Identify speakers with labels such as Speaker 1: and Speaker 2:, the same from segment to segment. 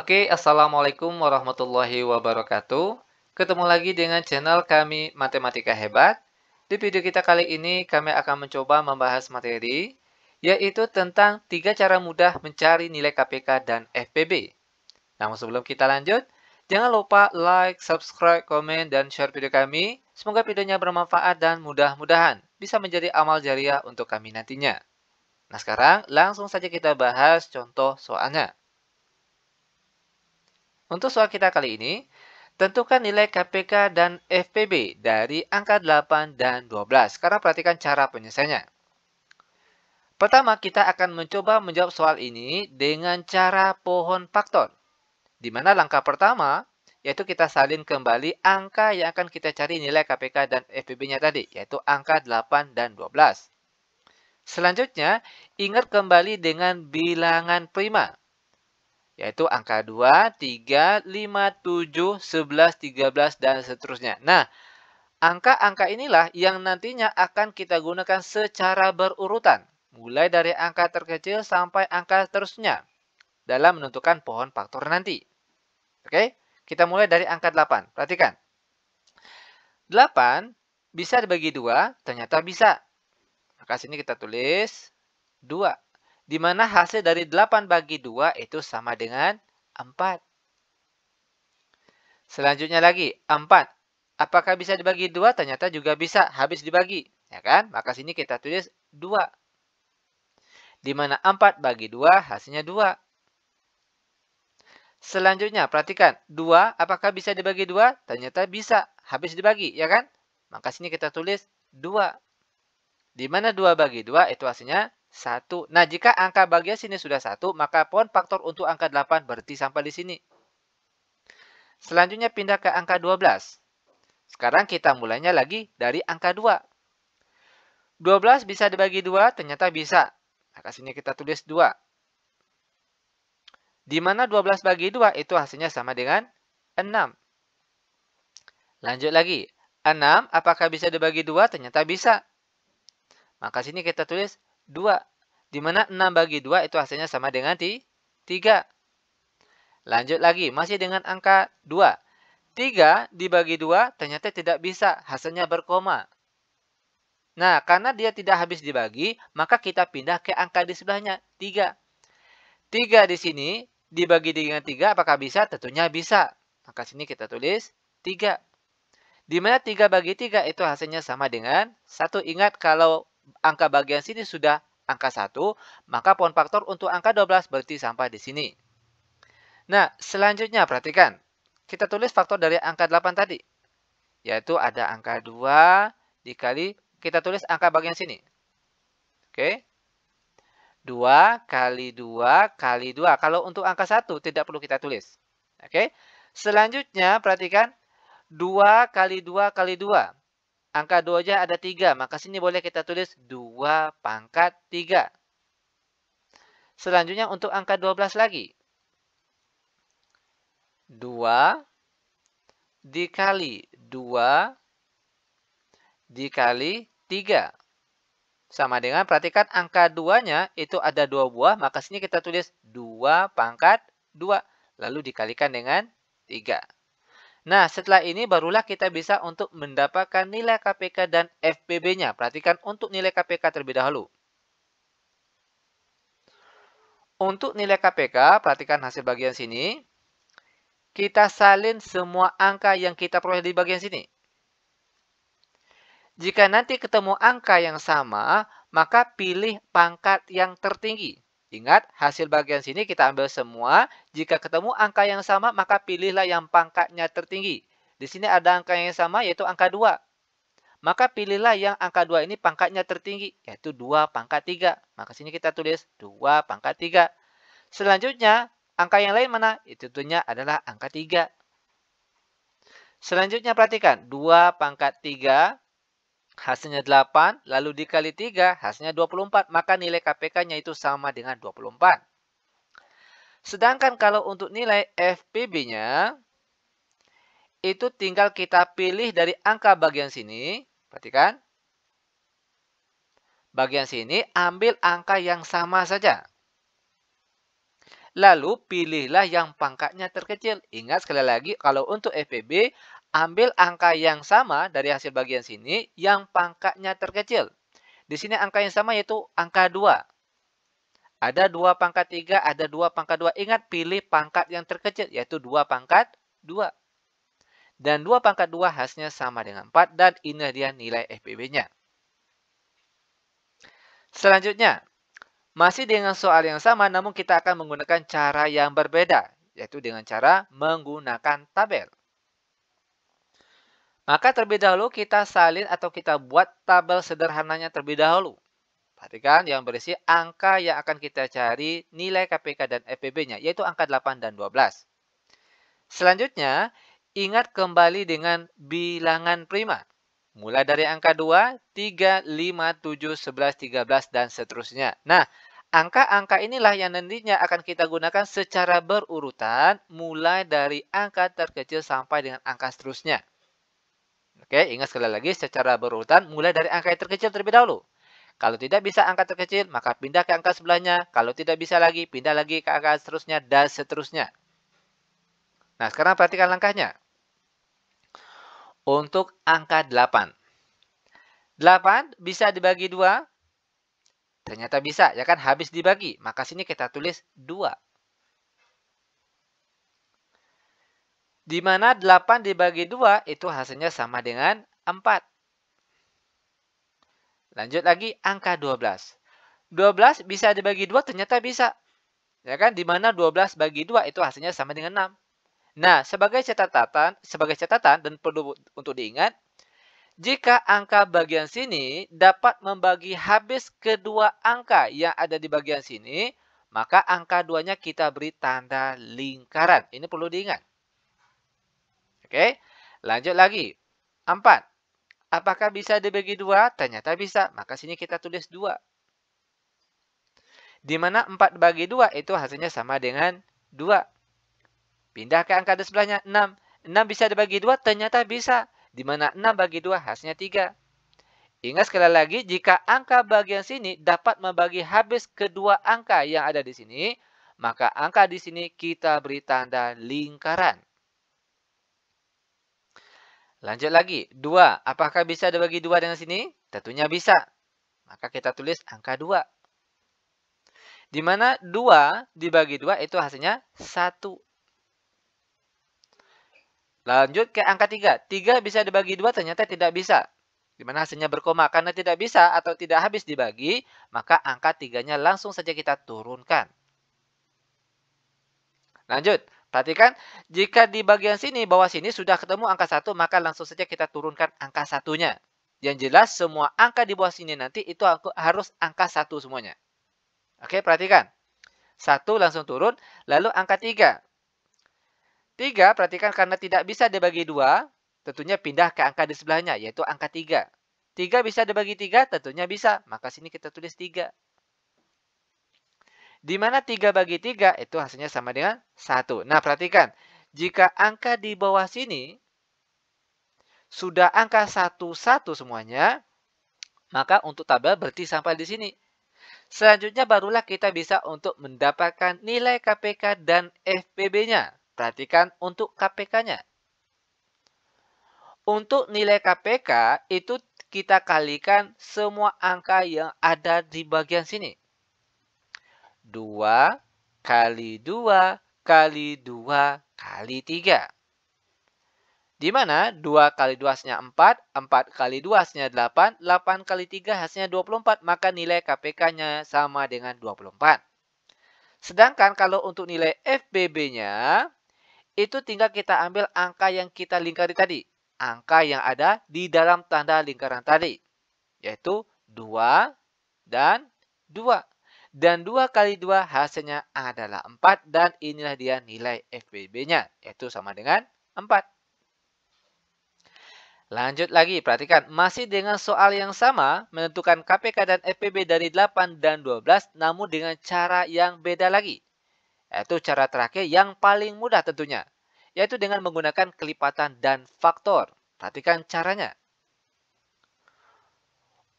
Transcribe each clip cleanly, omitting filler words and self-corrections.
Speaker 1: Oke, Assalamualaikum warahmatullahi wabarakatuh. Ketemu lagi dengan channel kami Matematika Hebat. Di video kita kali ini kami akan mencoba membahas materi, yaitu tentang 3 cara mudah mencari nilai KPK dan FPB. Namun sebelum kita lanjut, jangan lupa like, subscribe, komen, dan share video kami. Semoga videonya bermanfaat dan mudah-mudahan bisa menjadi amal jariah untuk kami nantinya. Nah sekarang langsung saja kita bahas contoh soalnya. Untuk soal kita kali ini, tentukan nilai KPK dan FPB dari angka 8 dan 12. Sekarang perhatikan cara penyelesaiannya. Pertama, kita akan mencoba menjawab soal ini dengan cara pohon faktor. Di mana langkah pertama, yaitu kita salin kembali angka yang akan kita cari nilai KPK dan FPB-nya tadi, yaitu angka 8 dan 12. Selanjutnya, ingat kembali dengan bilangan prima, yaitu angka 2, 3, 5, 7, 11, 13, dan seterusnya. Nah, angka-angka inilah yang nantinya akan kita gunakan secara berurutan, mulai dari angka terkecil sampai angka terusnya, dalam menentukan pohon faktor nanti. Oke, kita mulai dari angka 8. Perhatikan. 8 bisa dibagi 2, ternyata bisa. Maka sini kita tulis 2. Di mana hasil dari 8 bagi 2 itu sama dengan 4. Selanjutnya lagi, 4. Apakah bisa dibagi 2? Ternyata juga bisa, habis dibagi. Ya kan? Maka sini kita tulis 2. Di mana 4 bagi 2, hasilnya 2. Selanjutnya, perhatikan. 2, apakah bisa dibagi 2? Ternyata bisa, habis dibagi. Ya kan? Maka sini kita tulis 2. Di mana 2 bagi 2 itu hasilnya 1. Nah, jika angka bagian sini sudah 1, maka pohon faktor untuk angka 8 berhenti sampai di sini. Selanjutnya pindah ke angka 12. Sekarang kita mulainya lagi dari angka 2. 12 bisa dibagi 2, ternyata bisa. Maka sini kita tulis 2. Di mana 12 bagi 2 itu hasilnya sama dengan 6. Lanjut lagi. 6 apakah bisa dibagi 2? Ternyata bisa. Maka sini kita tulis 2. Di mana 6 bagi 2 itu hasilnya sama dengan 3. Lanjut lagi, masih dengan angka 2. 3 dibagi 2 ternyata tidak bisa, hasilnya berkoma. Nah, karena dia tidak habis dibagi, maka kita pindah ke angka di sebelahnya, 3. 3 di sini dibagi dengan 3, apakah bisa? Tentunya bisa. Maka sini kita tulis 3. Di mana 3 bagi 3 itu hasilnya sama dengan 1. Ingat kalau angka bagian sini sudah angka 1, maka pohon faktor untuk angka 12 berarti sampai di sini. Nah, selanjutnya perhatikan. Kita tulis faktor dari angka 8 tadi. Yaitu ada angka 2 dikali, kita tulis angka bagian sini. Oke. 2 kali 2 kali 2. Kalau untuk angka 1 tidak perlu kita tulis. Oke. Selanjutnya perhatikan. 2 kali 2 kali 2. Angka 2-nya ada 3. Maka sini boleh kita tulis 2 pangkat 3. Selanjutnya untuk angka 12 lagi. 2 dikali 2 dikali 3. Sama dengan, perhatikan angka 2-nya itu ada 2 buah, maka sini kita tulis 2 pangkat 2. Lalu dikalikan dengan 3. Nah, setelah ini barulah kita bisa untuk mendapatkan nilai KPK dan FPB-nya. Perhatikan untuk nilai KPK terlebih dahulu. Untuk nilai KPK, perhatikan hasil bagian sini. Kita salin semua angka yang kita peroleh di bagian sini. Jika nanti ketemu angka yang sama, maka pilih pangkat yang tertinggi. Ingat, hasil bagian sini kita ambil semua. Jika ketemu angka yang sama, maka pilihlah yang pangkatnya tertinggi. Di sini ada angka yang sama, yaitu angka 2. Maka pilihlah yang angka 2 ini pangkatnya tertinggi, yaitu 2 pangkat 3. Maka sini kita tulis 2 pangkat 3. Selanjutnya, angka yang lain mana? Itu tentunya adalah angka 3. Selanjutnya perhatikan, 2 pangkat 3, hasilnya 8, lalu dikali 3, hasilnya 24. Maka nilai KPK-nya itu sama dengan 24. Sedangkan kalau untuk nilai FPB-nya, itu tinggal kita pilih dari angka bagian sini. Perhatikan. Bagian sini, ambil angka yang sama saja. Lalu pilihlah yang pangkatnya terkecil. Ingat sekali lagi, kalau untuk FPB, ambil angka yang sama dari hasil bagian sini yang pangkatnya terkecil. Di sini angka yang sama yaitu angka 2. Ada 2 pangkat 3, ada 2 pangkat 2. Ingat, pilih pangkat yang terkecil, yaitu 2 pangkat 2. Dan 2 pangkat 2 hasilnya sama dengan 4, dan ini dia nilai FPB-nya. Selanjutnya, masih dengan soal yang sama, namun kita akan menggunakan cara yang berbeda, yaitu dengan cara menggunakan tabel. Maka terlebih dahulu kita salin atau kita buat tabel sederhananya terlebih dahulu. Perhatikan yang berisi angka yang akan kita cari nilai KPK dan FPB-nya, yaitu angka 8 dan 12. Selanjutnya, ingat kembali dengan bilangan prima. Mulai dari angka 2, 3, 5, 7, 11, 13, dan seterusnya. Nah, angka-angka inilah yang nantinya akan kita gunakan secara berurutan mulai dari angka terkecil sampai dengan angka seterusnya. Oke, ingat sekali lagi secara berurutan mulai dari angka yang terkecil terlebih dahulu. Kalau tidak bisa angka terkecil, maka pindah ke angka sebelahnya. Kalau tidak bisa lagi, pindah lagi ke angka seterusnya, dan seterusnya. Nah, sekarang perhatikan langkahnya. Untuk angka 8. 8 bisa dibagi 2. Ternyata bisa, ya kan? Habis dibagi. Maka sini kita tulis 2. Di mana 8 dibagi 2 itu hasilnya sama dengan 4. Lanjut lagi angka 12. 12 bisa dibagi 2 ternyata bisa. Ya kan? Di mana 12 bagi 2 itu hasilnya sama dengan 6. Nah, sebagai catatan dan perlu untuk diingat, jika angka bagian sini dapat membagi habis kedua angka yang ada di bagian sini, maka angka 2-nya kita beri tanda lingkaran. Ini perlu diingat. Oke, lanjut lagi. 4. Apakah bisa dibagi 2? Ternyata bisa. Maka sini kita tulis 2. Di mana 4 bagi 2 itu hasilnya sama dengan 2. Pindah ke angka di sebelahnya, 6. 6 bisa dibagi 2? Ternyata bisa. Di mana 6 bagi 2 hasilnya 3. Ingat sekali lagi, jika angka bagian sini dapat membagi habis kedua angka yang ada di sini, maka angka di sini kita beri tanda lingkaran. Lanjut lagi, 2. Apakah bisa dibagi 2 dengan sini? Tentunya bisa. Maka kita tulis angka 2. Di mana 2 dibagi 2 itu hasilnya 1. Lanjut ke angka 3. 3 bisa dibagi 2 ternyata tidak bisa. Di mana hasilnya berkoma. Karena tidak bisa atau tidak habis dibagi, maka angka 3-nya langsung saja kita turunkan. Lanjut. Perhatikan, jika di bagian sini, bawah sini sudah ketemu angka 1, maka langsung saja kita turunkan angka 1-nya. Yang jelas, semua angka di bawah sini nanti itu harus angka 1 semuanya. Oke, perhatikan. 1 langsung turun, lalu angka 3. 3, perhatikan karena tidak bisa dibagi 2, tentunya pindah ke angka di sebelahnya, yaitu angka 3. 3 bisa dibagi 3, tentunya bisa. Maka sini kita tulis 3. Di mana 3 bagi 3, itu hasilnya sama dengan 1. Nah, perhatikan. Jika angka di bawah sini, sudah angka 1 semuanya, maka untuk tabel berhenti sampai di sini. Selanjutnya barulah kita bisa untuk mendapatkan nilai KPK dan FPB-nya. Perhatikan untuk KPK-nya. Untuk nilai KPK itu kita kalikan semua angka yang ada di bagian sini. 2 kali 2 kali 2 kali 3. Di mana 2 kali 2 hasilnya 4, 4 kali 2 hasilnya 8, 8 kali 3 hasilnya 24, maka nilai KPK-nya sama dengan 24. Sedangkan kalau untuk nilai FPB-nya, itu tinggal kita ambil angka yang kita lingkari tadi. Angka yang ada di dalam tanda lingkaran tadi. Yaitu 2 dan 2. Dan 2 kali 2 hasilnya adalah 4. Dan inilah dia nilai FPB-nya. Yaitu sama dengan 4. Lanjut lagi, perhatikan. Masih dengan soal yang sama, menentukan KPK dan FPB dari 8 dan 12, namun dengan cara yang beda lagi. Yaitu cara terakhir yang paling mudah tentunya. Yaitu dengan menggunakan kelipatan dan faktor. Perhatikan caranya.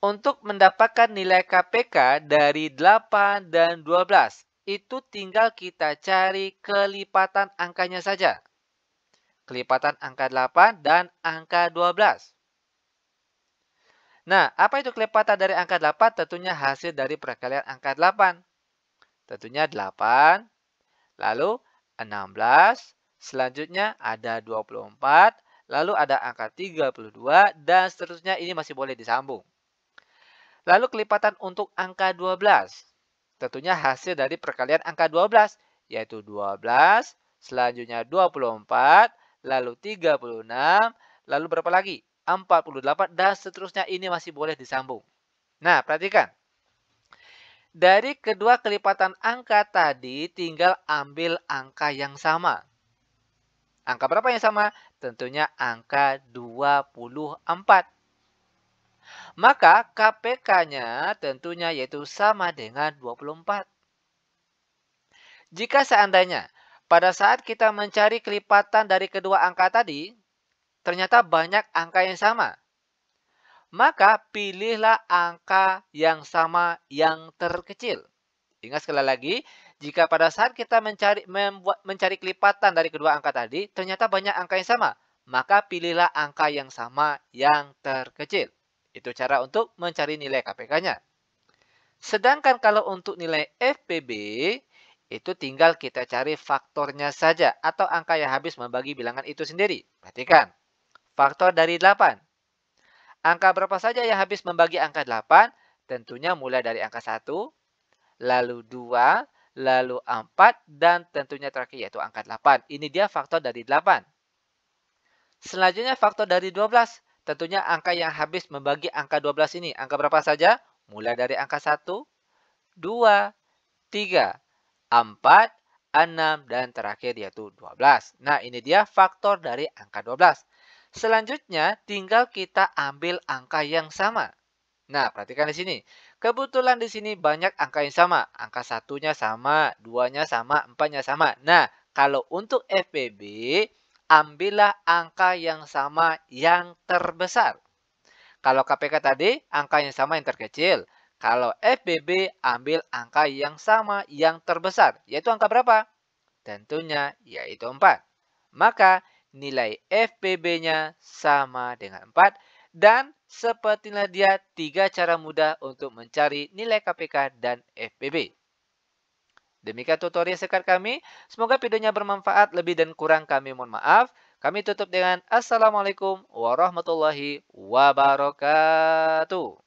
Speaker 1: Untuk mendapatkan nilai KPK dari 8 dan 12, itu tinggal kita cari kelipatan angkanya saja. Kelipatan angka 8 dan angka 12. Nah, apa itu kelipatan dari angka 8? Tentunya hasil dari perkalian angka 8. Tentunya 8, lalu 16, selanjutnya ada 24, lalu ada angka 32, dan seterusnya ini masih boleh disambung. Lalu kelipatan untuk angka 12. Tentunya hasil dari perkalian angka 12, yaitu 12, selanjutnya 24, lalu 36, lalu berapa lagi? 48, dan seterusnya ini masih boleh disambung. Nah, perhatikan. Dari kedua kelipatan angka tadi, tinggal ambil angka yang sama. Angka berapa yang sama? Tentunya angka 24. Maka KPK-nya tentunya yaitu sama dengan 24. Jika seandainya pada saat kita mencari kelipatan dari kedua angka tadi, ternyata banyak angka yang sama, maka pilihlah angka yang sama yang terkecil. Ingat sekali lagi, jika pada saat kita mencari kelipatan dari kedua angka tadi, ternyata banyak angka yang sama, maka pilihlah angka yang sama yang terkecil. Itu cara untuk mencari nilai KPK-nya. Sedangkan kalau untuk nilai FPB, itu tinggal kita cari faktornya saja atau angka yang habis membagi bilangan itu sendiri. Perhatikan, faktor dari 8. Angka berapa saja yang habis membagi angka 8? Tentunya mulai dari angka 1, lalu 2, lalu 4, dan tentunya terakhir yaitu angka 8. Ini dia faktor dari 8. Selanjutnya faktor dari 12. Tentunya angka yang habis membagi angka 12 ini. Angka berapa saja? Mulai dari angka 1, 2, 3, 4, 6, dan terakhir yaitu 12. Nah, ini dia faktor dari angka 12. Selanjutnya, tinggal kita ambil angka yang sama. Nah, perhatikan di sini. Kebetulan di sini banyak angka yang sama. Angka satunya sama, duanya sama, empatnya sama. Nah, kalau untuk FPB, ambillah angka yang sama yang terbesar. Kalau KPK tadi, angka yang sama yang terkecil. Kalau FBB, ambil angka yang sama yang terbesar. Yaitu angka berapa? Tentunya yaitu 4. Maka nilai FBB-nya sama dengan 4. Dan sepertilah dia 3 cara mudah untuk mencari nilai KPK dan FBB. Demikian tutorial singkat kami. Semoga videonya bermanfaat. Lebih dan kurang kami mohon maaf. Kami tutup dengan Assalamualaikum warahmatullahi wabarakatuh.